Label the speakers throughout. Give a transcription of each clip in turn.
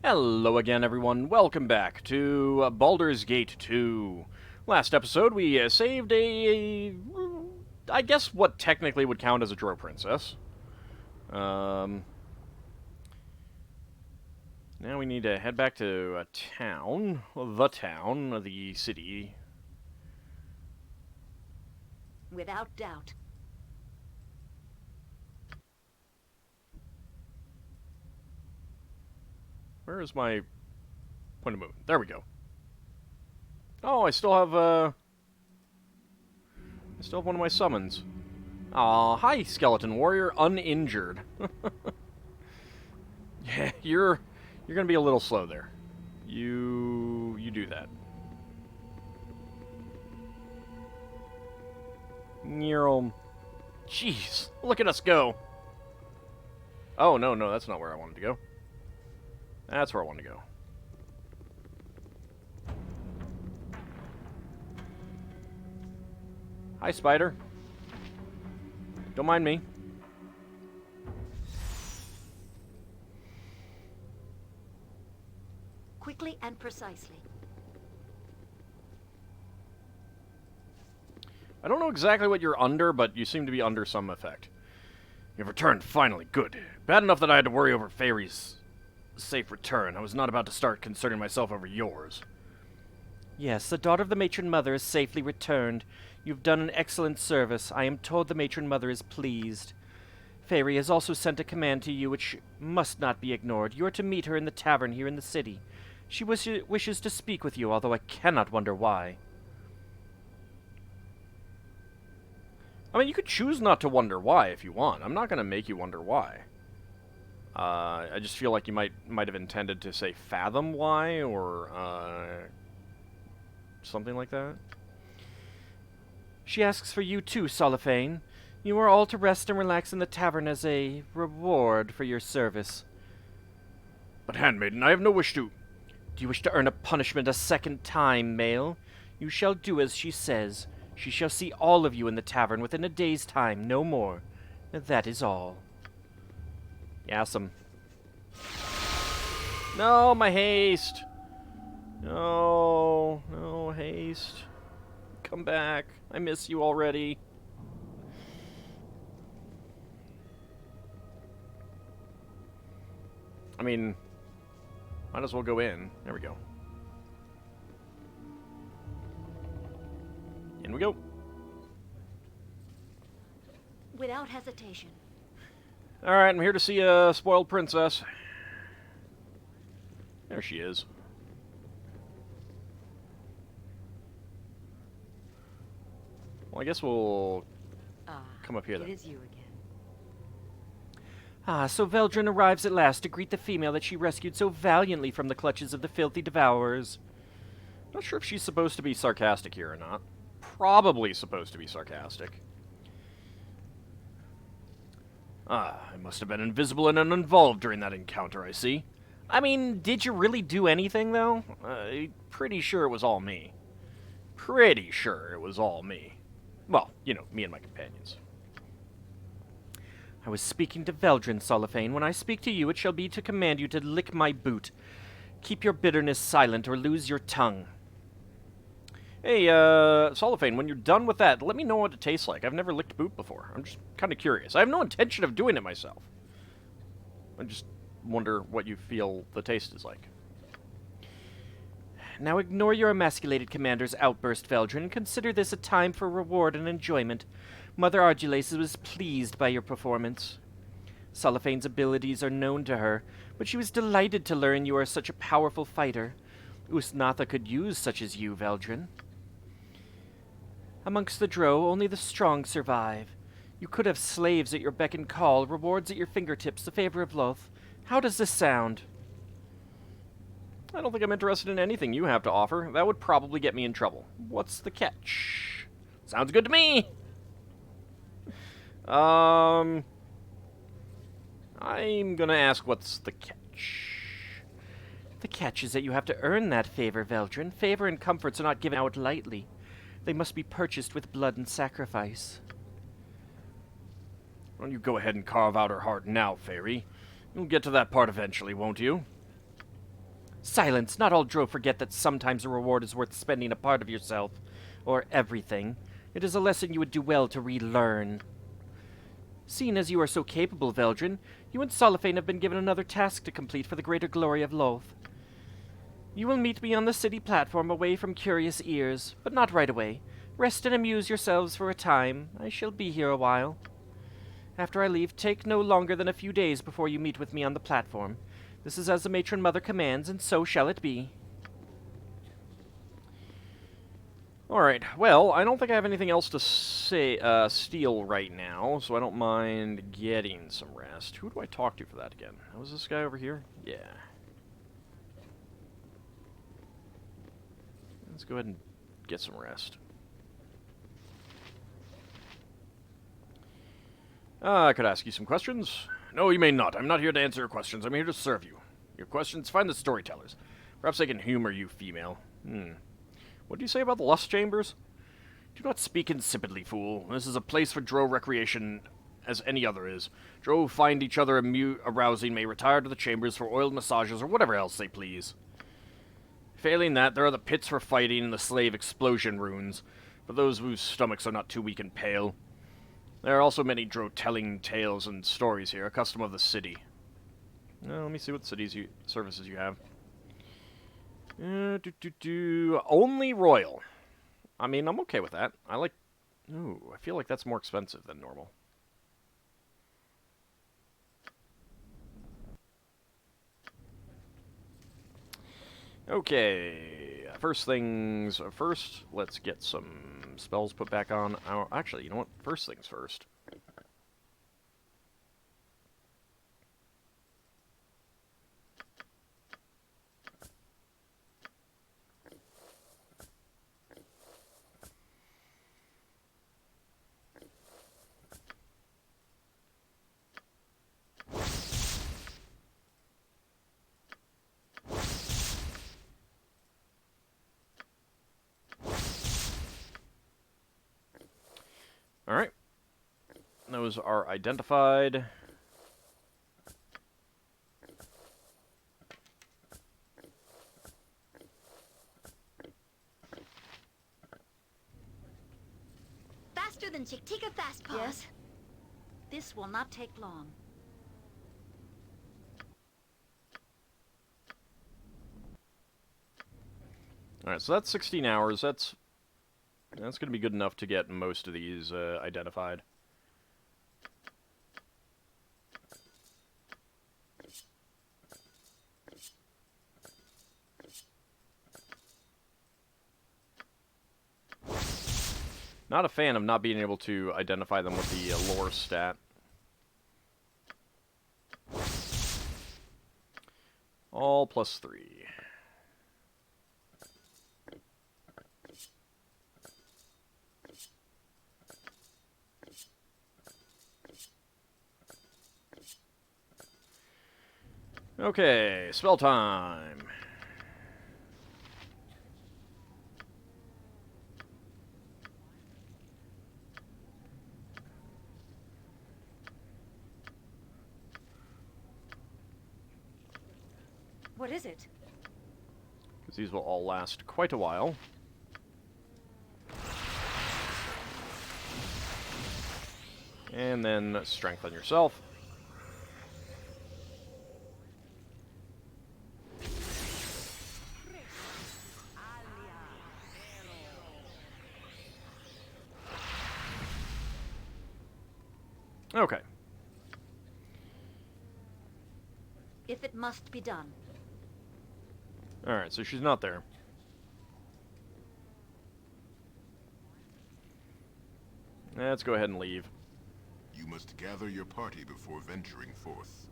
Speaker 1: Hello again, everyone. Welcome back to Baldur's Gate 2. Last episode, we saved I guess what technically would count as a drow princess. Now we need to head back to a town. The city.
Speaker 2: Without doubt.
Speaker 1: Where is my point of movement? There we go. Oh, I still have one of my summons. Aw, hi, skeleton warrior, uninjured. Yeah, you're gonna be a little slow there. You do that. Jeez, look at us go. Oh, no, that's not where I wanted to go. That's where I wanted to go. Hi, spider. Don't mind me.
Speaker 2: Quickly and precisely.
Speaker 1: I don't know exactly what you're under, but you seem to be under some effect. You've returned, finally. Good. Bad enough that I had to worry over Fairy's safe return. I was not about to start concerning myself over yours.
Speaker 3: Yes, the daughter of the matron mother is safely returned. You've done an excellent service. I am told the matron mother is pleased. Fairy has also sent a command to you which must not be ignored. You are to meet her in the tavern here in the city. She wishes to speak with you, although I cannot wonder why.
Speaker 1: I mean, you could choose not to wonder why if you want. I'm not going to make you wonder why. I just feel like you might have intended to say fathom why, or something like that.
Speaker 3: She asks for you too, Soliphane. You are all to rest and relax in the tavern as a reward for your service.
Speaker 1: But, handmaiden, I have no wish to...
Speaker 3: Do you wish to earn a punishment a second time, male? You shall do as she says. She shall see all of you in the tavern within a day's time, no more. That is all.
Speaker 1: Yasum. No, my haste. No haste. Come back. I miss you already. I mean, might as well go in. There we go. In we go.
Speaker 2: Without hesitation.
Speaker 1: Alright, I'm here to see a spoiled princess. There she is. Well, I guess we'll come up here then.
Speaker 2: It is you again.
Speaker 3: Ah, so Veldrin arrives at last to greet the female that she rescued so valiantly from the clutches of the filthy devourers.
Speaker 1: Not sure if she's supposed to be sarcastic here or not. Probably supposed to be sarcastic. I must have been invisible and uninvolved during that encounter, I see. I mean, did you really do anything, though? Pretty sure it was all me. Pretty sure it was all me. Well, you know, me and my companions.
Speaker 3: I was speaking to Veldrin, Soliphane. When I speak to you, it shall be to command you to lick my boot. Keep your bitterness silent or lose your tongue.
Speaker 1: Hey, Soliphane, when you're done with that, let me know what it tastes like. I've never licked boot before. I'm just kind of curious. I have no intention of doing it myself. I just wonder what you feel the taste is like.
Speaker 3: Now ignore your emasculated commander's outburst, Veldrin, and consider this a time for reward and enjoyment. Mother Argulace was pleased by your performance. Soliphane's abilities are known to her, but she was delighted to learn you are such a powerful fighter. Usnatha could use such as you, Veldrin. Amongst the drow, only the strong survive. You could have slaves at your beck and call, rewards at your fingertips, the favor of Loth. How does this sound?
Speaker 1: I don't think I'm interested in anything you have to offer. That would probably get me in trouble. What's the catch? Sounds good to me! I'm gonna ask what's the catch.
Speaker 3: The catch is that you have to earn that favor, Veldrin. Favor and comforts are not given out lightly. They must be purchased with blood and sacrifice.
Speaker 1: Why don't you go ahead and carve out her heart now, Fairy? You'll get to that part eventually, won't you?
Speaker 3: Silence! Not all Drow forget that sometimes a reward is worth spending a part of yourself. Or everything. It is a lesson you would do well to relearn. Seeing as you are so capable, Veldrin, you and Soliphane have been given another task to complete for the greater glory of Loth. You will meet me on the city platform away from curious ears, but not right away. Rest and amuse yourselves for a time. I shall be here a while. After I leave, take no longer than a few days before you meet with me on the platform. This is as the Matron Mother commands, and so shall it be.
Speaker 1: Alright, well, I don't think I have anything else to say, steal right now, so I don't mind getting some rest. Who do I talk to for that again? Was this guy over here? Yeah. Let's go ahead and get some rest. I could ask you some questions. No, you may not. I'm not here to answer your questions. I'm here to serve you. Your questions, find the storytellers. Perhaps they can humor you, female. What do you say about the lust chambers? Do not speak insipidly, fool. This is a place for Drow recreation as any other is. Drow who find each other arousing may retire to the chambers for oiled massages or whatever else they please. Failing that, there are the pits for fighting and the slave explosion runes, for those whose stomachs are not too weak and pale. There are also many Drow telling tales and stories here, a custom of the city. Let me see what services you have. Only royal. I mean, I'm okay with that. I feel like that's more expensive than normal. Okay, first things first, let's get some spells put back on. Actually, you know what? First things first. Alright. Those are identified.
Speaker 2: Faster than Chiktika Fastpaw. Yes. This will not take long.
Speaker 1: Alright, so that's 16 hours. That's going to be good enough to get most of these identified. Not a fan of not being able to identify them with the lore stat. All +3. Okay, spell time.
Speaker 2: What is it?
Speaker 1: Because these will all last quite a while. And then strength on yourself. Okay.
Speaker 2: If it must be done.
Speaker 1: Alright, so she's not there. Let's go ahead and leave.
Speaker 4: You must gather your party before venturing forth.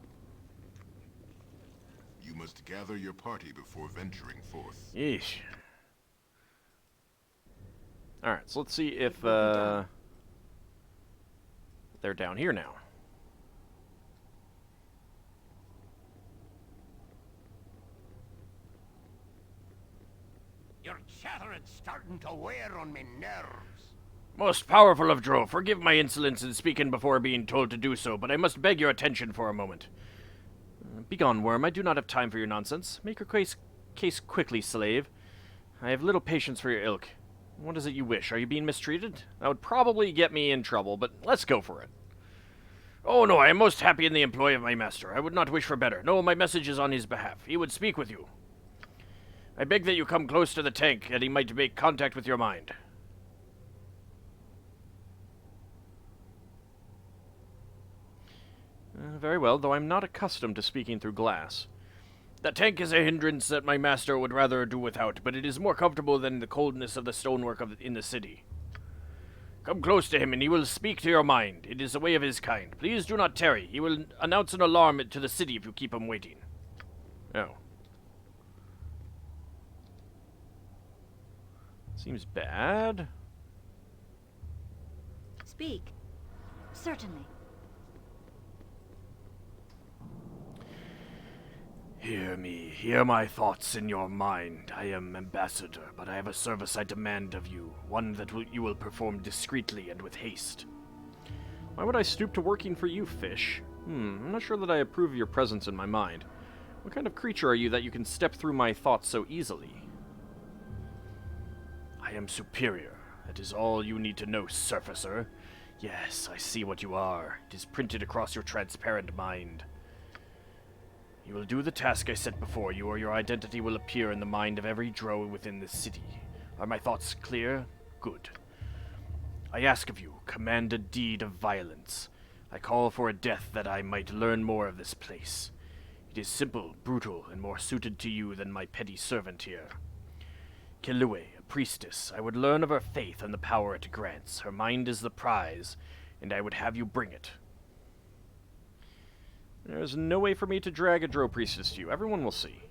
Speaker 4: You must gather your party before venturing forth.
Speaker 1: Yeesh. Alright, so let's see if they're down here now.
Speaker 5: Your chatter is starting to wear on me nerves.
Speaker 1: Most powerful of Drow, forgive my insolence in speaking before being told to do so, but I must beg your attention for a moment. Begone, worm, I do not have time for your nonsense. Make your case quickly, slave. I have little patience for your ilk. What is it you wish? Are you being mistreated? That would probably get me in trouble, but let's go for it. Oh no, I am most happy in the employ of my master. I would not wish for better. No, my message is on his behalf. He would speak with you. I beg that you come close to the tank, that he might make contact with your mind. Very well, though I'm not accustomed to speaking through glass. The tank is a hindrance that my master would rather do without, but it is more comfortable than the coldness of the stonework in the city. Come close to him, and he will speak to your mind. It is the way of his kind. Please do not tarry. He will announce an alarm to the city if you keep him waiting. Oh. Seems bad.
Speaker 2: Speak. Certainly.
Speaker 1: Hear me, hear my thoughts in your mind. I am ambassador, but I have a service I demand of you, one that you will perform discreetly and with haste. Why would I stoop to working for you, fish? I'm not sure that I approve of your presence in my mind. What kind of creature are you that you can step through my thoughts so easily? I am superior. That is all you need to know, surfacer. Yes, I see what you are. It is printed across your transparent mind. You will do the task I set before you, or your identity will appear in the mind of every drow within this city. Are my thoughts clear? Good. I ask of you, command a deed of violence. I call for a death that I might learn more of this place. It is simple, brutal, and more suited to you than my petty servant here. Kilue, a priestess, I would learn of her faith and the power it grants. Her mind is the prize, and I would have you bring it. There's no way for me to drag a drow priestess to you. Everyone will see.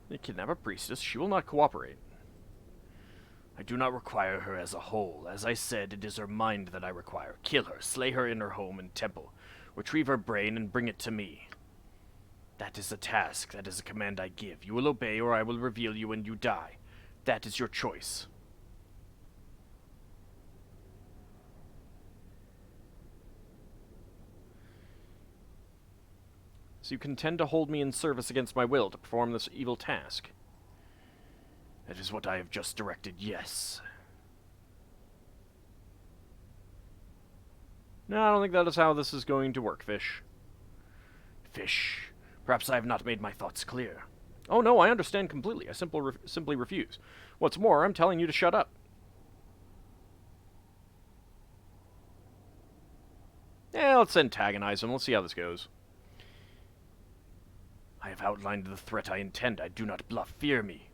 Speaker 1: You kidnap a priestess. She will not cooperate. I do not require her as a whole. As I said, it is her mind that I require. Kill her, slay her in her home and temple, retrieve her brain, and bring it to me. That is a task. That is a command I give. You will obey, or I will reveal you and you die. That is your choice. So you contend to hold me in service against my will to perform this evil task? That is what I have just directed, yes. No, I don't think that is how this is going to work, fish. Fish. Perhaps I have not made my thoughts clear. Oh no, I understand completely. I simply refuse. What's more, I'm telling you to shut up. Yeah, let's antagonize him. Let's see how this goes. I have outlined the threat I intend. I do not bluff. Fear me.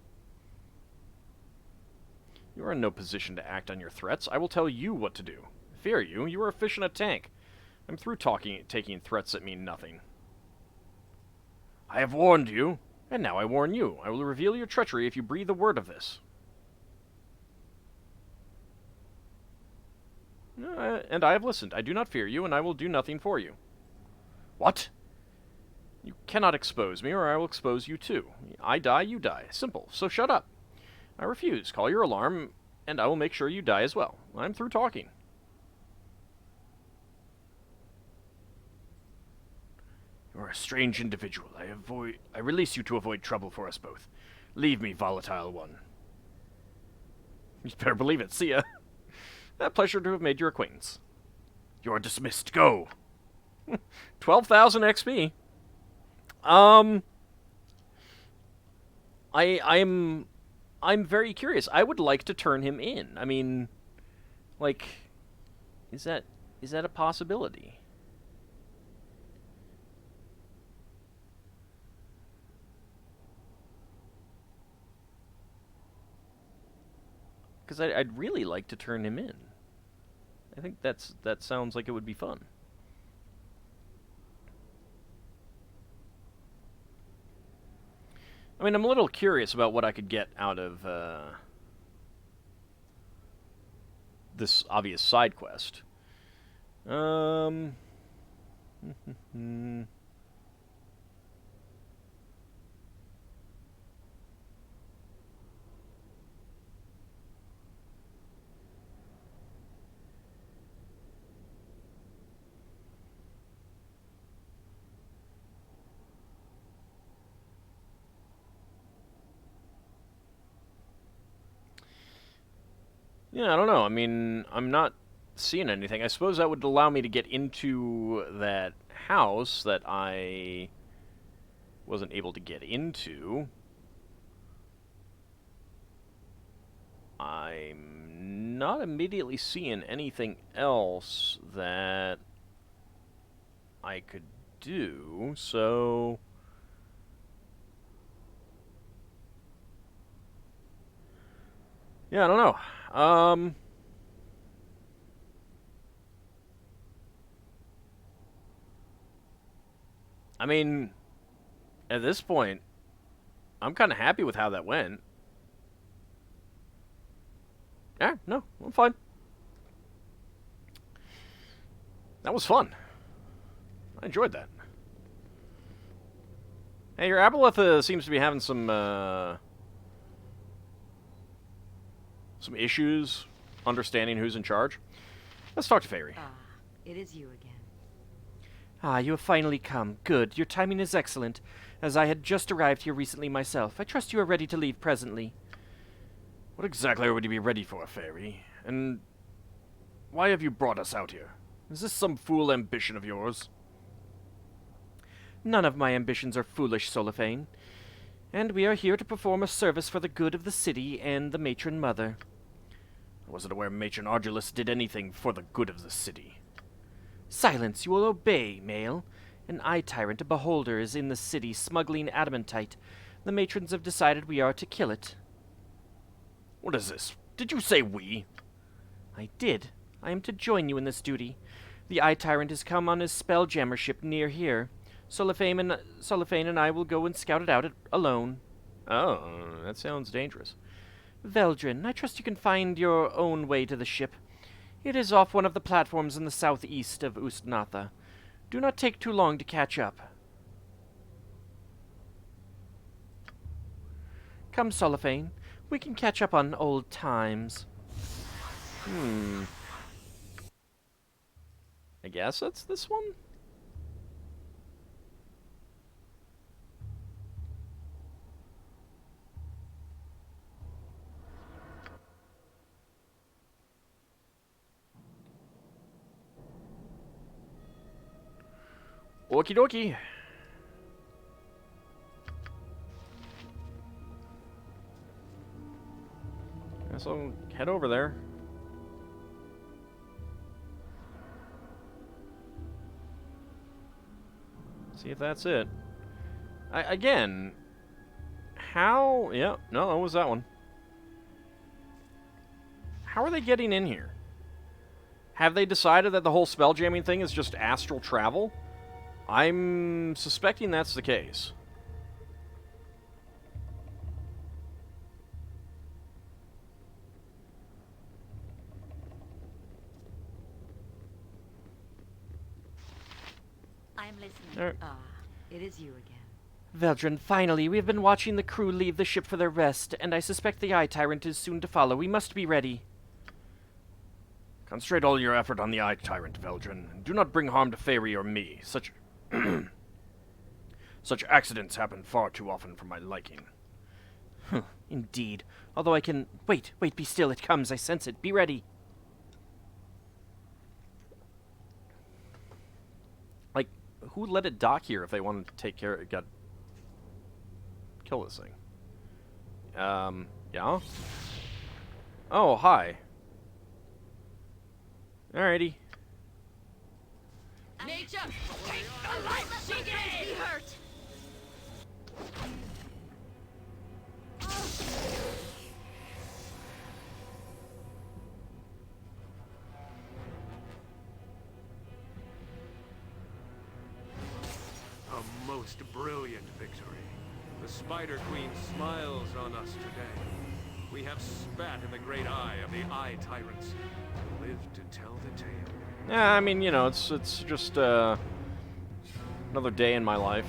Speaker 1: You are in no position to act on your threats. I will tell you what to do. Fear you? You are a fish in a tank. I'm through taking threats that mean nothing. I have warned you, and now I warn you. I will reveal your treachery if you breathe a word of this. And I have listened. I do not fear you, and I will do nothing for you. What? You cannot expose me, or I will expose you too. I die, you die. Simple. So shut up. I refuse. Call your alarm, and I will make sure you die as well. I'm through talking. You are a strange individual. I release you to avoid trouble for us both. Leave me, volatile one. You better believe it. See ya. A pleasure to have made your acquaintance. You're dismissed. Go. 12,000 XP. I'm very curious. I would like to turn him in. I mean, like, is that a possibility? Because I'd really like to turn him in. I think that sounds like it would be fun. I mean, I'm a little curious about what I could get out of this obvious side quest. Yeah, I don't know. I mean, I'm not seeing anything. I suppose that would allow me to get into that house that I wasn't able to get into. I'm not immediately seeing anything else that I could do, so... Yeah, I don't know. I mean, at this point, I'm kind of happy with how that went. Yeah, no, I'm fine. That was fun. I enjoyed that. Hey, your Aboleth seems to be having some issues understanding who's in charge. Let's talk to Fairy.
Speaker 6: Ah, it is you again.
Speaker 3: Ah, you have finally come. Good. Your timing is excellent, as I had just arrived here recently myself. I trust you are ready to leave presently.
Speaker 1: What exactly would you be ready for, Fairy? And why have you brought us out here? Is this some fool ambition of yours?
Speaker 3: None of my ambitions are foolish, Soliphane. And we are here to perform a service for the good of the city and the matron mother.
Speaker 1: I wasn't aware Matron Ardulus did anything for the good of the city.
Speaker 3: Silence, you will obey, male. An eye tyrant, a beholder, is in the city smuggling adamantite. The matrons have decided we are to kill it.
Speaker 1: What is this? Did you say we?
Speaker 3: I did. I am to join you in this duty. The eye tyrant has come on his spelljammer ship near here. Soliphane and I will go and scout it out alone.
Speaker 1: Oh, that sounds dangerous.
Speaker 3: Veldrin, I trust you can find your own way to the ship. It is off one of the platforms in the southeast of Ustnatha. Do not take too long to catch up. Come, Soliphane. We can catch up on old times.
Speaker 1: I guess that's this one? Okie dokie. Guess I'll head over there. See if that's it. Again, how... Yeah, no, that was that one. How are they getting in here? Have they decided that the whole spell jamming thing is just astral travel? I'm suspecting that's the case.
Speaker 2: I'm listening.
Speaker 1: Alright.
Speaker 6: Ah, it is you again.
Speaker 3: Veldrin, finally, we have been watching the crew leave the ship for their rest, and I suspect the Eye Tyrant is soon to follow. We must be ready.
Speaker 1: Concentrate all your effort on the Eye Tyrant, Veldrin, and do not bring harm to Fairy or me. Such accidents happen far too often for my liking.
Speaker 3: Indeed. Although I can... Wait, be still. It comes. I sense it. Be ready.
Speaker 1: Like, who let it dock here if they wanted to take care of it? Kill this thing. Yeah? Oh, hi. Alrighty.
Speaker 2: Nature, take the life she gave! Be hurt!
Speaker 7: A most brilliant victory. The Spider Queen smiles on us today. We have spat in the great eye of the Eye Tyrants to live to tell the tale.
Speaker 1: Yeah, I mean, you know, it's just another day in my life.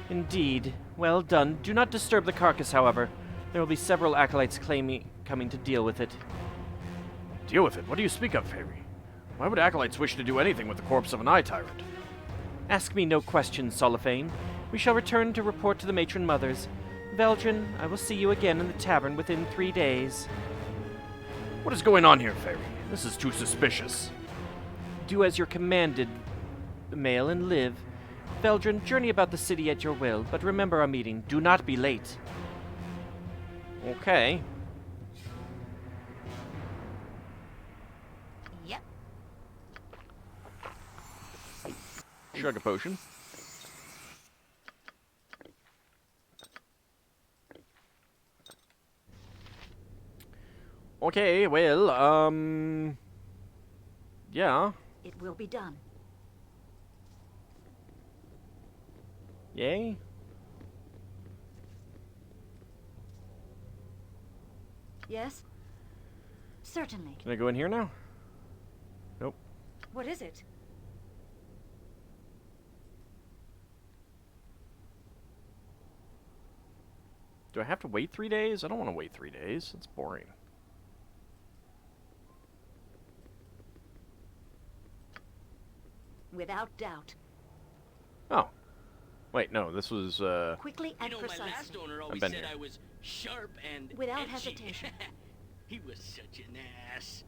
Speaker 3: Indeed. Well done. Do not disturb the carcass, however. There will be several acolytes coming to deal with it.
Speaker 1: Deal with it? What do you speak of, Fairy? Why would acolytes wish to do anything with the corpse of an Eye Tyrant?
Speaker 3: Ask me no questions, Soliphane. We shall return to report to the matron mothers. Veldrin, I will see you again in the tavern within 3 days.
Speaker 1: What is going on here, Fairy? This is too suspicious.
Speaker 3: Do as you're commanded, male, and live. Veldrin, journey about the city at your will, but remember our meeting. Do not be late.
Speaker 1: Okay.
Speaker 2: Yep.
Speaker 1: Chug a potion. Okay, well, yeah.
Speaker 2: It will be done.
Speaker 1: Yay.
Speaker 2: Yes? Certainly.
Speaker 1: Can I go in here now? Nope.
Speaker 2: What is it?
Speaker 1: Do I have to wait 3 days? I don't want to wait 3 days. It's boring.
Speaker 2: Without doubt.
Speaker 1: Oh. Wait, no, this was,
Speaker 2: Quickly and
Speaker 8: My last
Speaker 2: precisely.
Speaker 8: owner always
Speaker 1: been
Speaker 8: said
Speaker 1: here.
Speaker 8: I was sharp and
Speaker 2: Without
Speaker 8: edgy.
Speaker 2: hesitation.
Speaker 8: He was such an ass.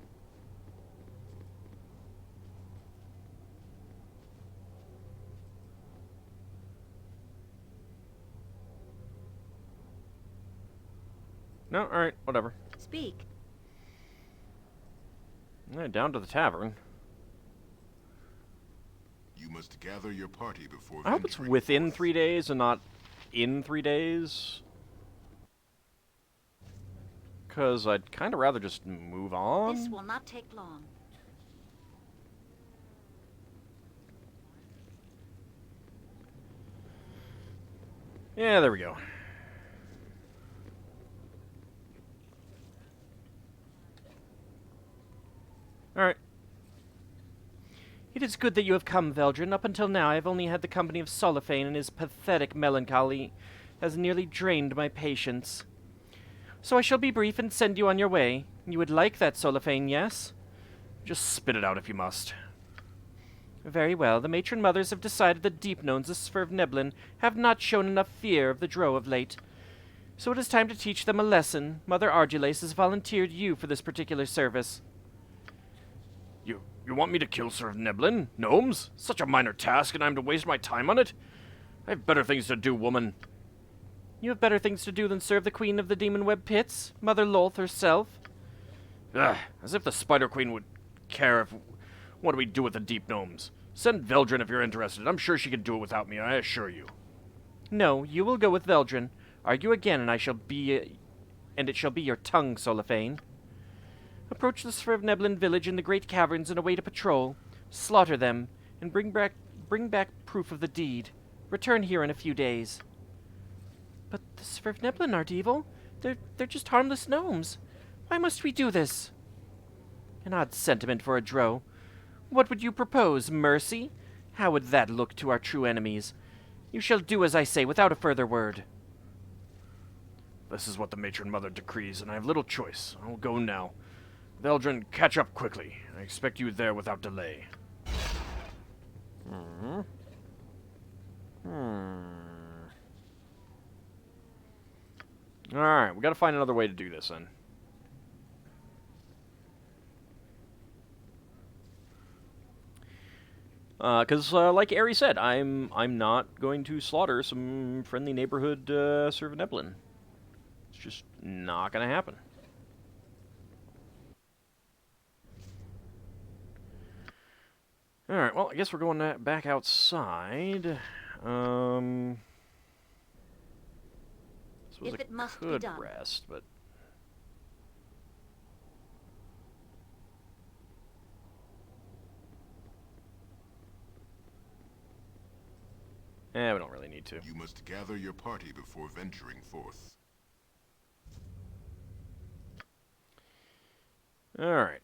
Speaker 1: No, alright, whatever.
Speaker 2: Speak.
Speaker 1: Alright, down to the tavern.
Speaker 4: You must gather your party before
Speaker 1: I hope it's
Speaker 4: venturing
Speaker 1: within
Speaker 4: forth.
Speaker 1: 3 days and not in 3 days. Because I'd kind of rather just move on.
Speaker 2: This will not take long.
Speaker 1: Yeah, there we go. Alright.
Speaker 3: It is good that you have come, Veldrin. Up until now, I have only had the company of Soliphane, and his pathetic melancholy has nearly drained my patience. So I shall be brief and send you on your way. You would like that, Soliphane, yes?
Speaker 1: Just spit it out if you must.
Speaker 3: Very well. The matron mothers have decided that deep gnomes of Svirfneblin have not shown enough fear of the drow of late. So it is time to teach them a lesson. Mother Argilace has volunteered you for this particular service.
Speaker 1: You want me to kill Svirfneblin? Gnomes? Such a minor task, and I'm to waste my time on it? I have better things to do, woman.
Speaker 3: You have better things to do than serve the queen of the demon web pits, Mother Lolth herself.
Speaker 1: Ugh, as if the Spider Queen would care if... What do we do with the deep gnomes? Send Veldrin if you're interested. I'm sure she can do it without me, I assure you.
Speaker 3: No, you will go with Veldrin. Argue again, and it shall be your tongue, Soliphane. Approach the Svirfneblin village in the Great Caverns and await a patrol. Slaughter them, and bring back proof of the deed. Return here in a few days. But the Svirfneblin aren't evil. They're just harmless gnomes. Why must we do this? An odd sentiment for a drow. What would you propose, mercy? How would that look to our true enemies? You shall do as I say without a further word.
Speaker 1: This is what the matron mother decrees, and I have little choice. I will go now. Veldrin, catch up quickly. I expect you there without delay. Alright, we gotta find another way to do this then. Because, like Ari said, I'm not going to slaughter some friendly neighborhood Svirfneblin. It's just not gonna happen. Alright, well, I guess we're going back outside. Suppose
Speaker 2: If
Speaker 1: I
Speaker 2: it must be
Speaker 1: could
Speaker 2: done.
Speaker 1: rest, but... we don't really need to.
Speaker 4: You must gather your party before venturing forth.
Speaker 1: Alright.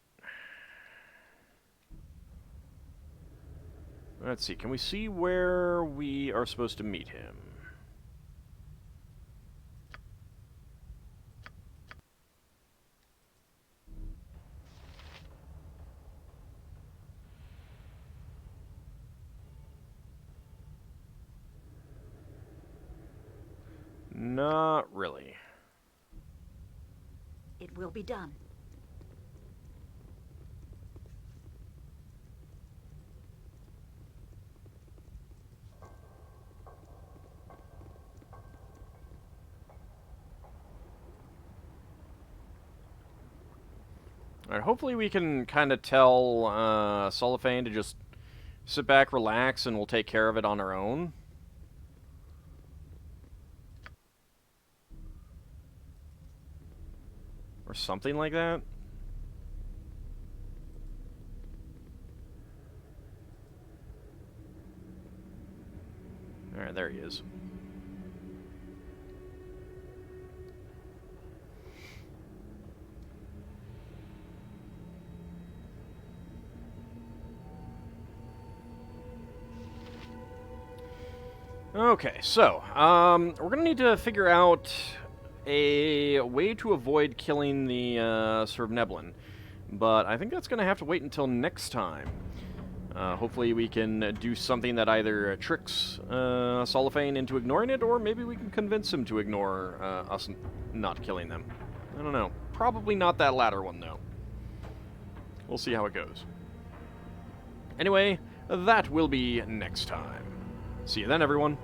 Speaker 1: Let's see, can we see where we are supposed to meet him? Not really.
Speaker 2: It will be done.
Speaker 1: Alright, hopefully we can kind of tell Cellophane to just sit back, relax, and we'll take care of it on our own. Or something like that. Alright, there he is. Okay, so, we're gonna need to figure out a way to avoid killing the, sort of Neblin. But I think that's gonna have to wait until next time. Hopefully we can do something that either tricks Cellophane into ignoring it, or maybe we can convince him to ignore us not killing them. I don't know. Probably not that latter one, though. We'll see how it goes. Anyway, that will be next time. See you then, everyone.